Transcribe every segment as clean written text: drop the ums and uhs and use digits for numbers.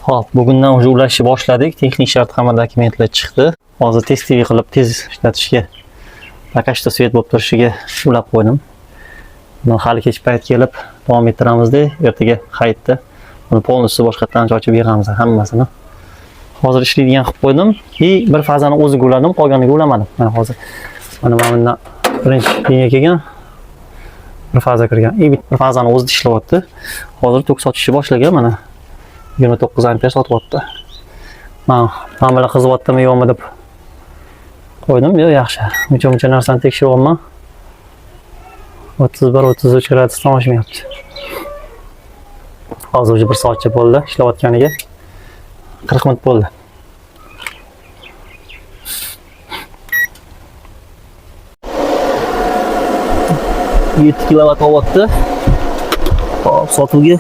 Xo'p, bugundan уже ulashni boshladik. Texnik shart hamma dokumentlar chiqdi. Hozir test qilib tez ishlatishga, nakashda svet bo'lib turishiga ulab qo'ydim. Buni hali kech payt kelib davom ettiramizda, ertaga hayitda buni polnisi boshqatdan ochib yig'amiz hammasini. Hozir ishlaydigan qilib qo'ydim. Bir fazani o'ziga uladim, qolganiga ulamadim. Mana hozir mana bundan birinchi liniya kelgan. Bir faza kirgan. Bir fazani o'zida ishlayapti. Hozir tok sotishni boshlagan mana. 29 amper sotyapti. Mana bilan qizyaptimi yo'qmi deb qo'ydim. Yo'q, yaxshi. Uncha narsani tekshiryapman. 31-33 gradusdan oshmayapti. Hozir 1 soatcha bo'ldi ishlayotganiga. 40 minut bo'ldi. Yetti kilovat olyapti. Hop, sotuvga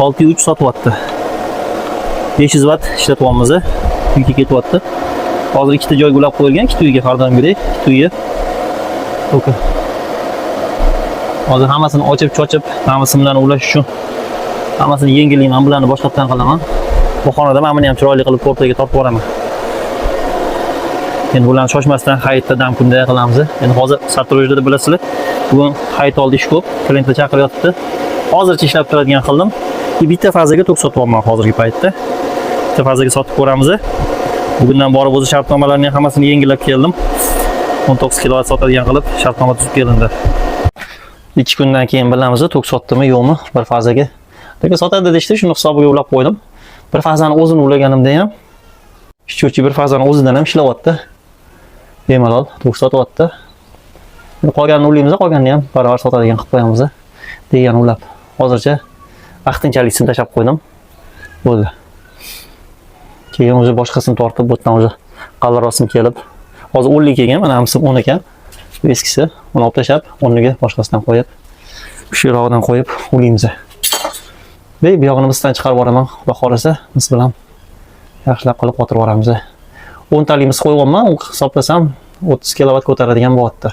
603 sotyapti. 500 watt ishlatyapmiz. Uyga ketyapti. Hozir ikkita joyga ulab qo'yilgan, ikkita uyga qardon berdik, ikkita uyga. Okey. Hozir hammasini ochib-chochib, hammasi bilan ulash uchun hammasini yengillayman, bularni boshqatdan qilaman. Bu xonada men buni ham chiroyli qilib o'rtaga tortib boraman. Endi bularni shoshmasdan hayitda dam kunda qilamiz. Endi hozir sartarojdada bilasizlar, bugun hayit oldi ish ko'p, klientlar chaqiryapti. Hozircha ishlab turadigan qildim. Bitta fazaga tok sotyapman hozirgi paytda. Bitta fazaga sotib ko'ramiz. Bugundan borib o'zi shartnomalarning hammasini yengillab keldim. 19 kilovat sotadigan qilib shartnoma tuzib kelindi. 2 kundan keyin bilamiz, tok sotdimi yo'qmi bir fazaga. Lekin sotadi deyishdi, shuni hisobiga ulab qo'ydim. Bir fazani o'zini ulaganimda ham ishchi bir fazani o'zidan ham ishlayapti. Bemalol tok sotyapti. Qolganini ulaymiz, qolganini ham baravar sotadigan qilib qo'yamiz degan ulab. Hozircha vaqtinchalik sim tashab qo'ydim. Bo'ldi. Keyin o'zi boshqasini tortib, bu yerdan o'zi qallirosim kelib, hozir 10 lik kelgan, mana hamsi 10 ekan. Bu eskisi, uni olib tashab, o'rniga boshqasidan qo'yib, shu yerog'idan qo'yib ulaymiz. Bu yog'ini bizdan chiqarib yuboraman, xudo xolasa, biz bilan yaxshilab qilib o'tirib yuboramiz. 10 talimiz qo'yganman, hisoblasam 30 kilovat ko'taradigan bo'lyapti.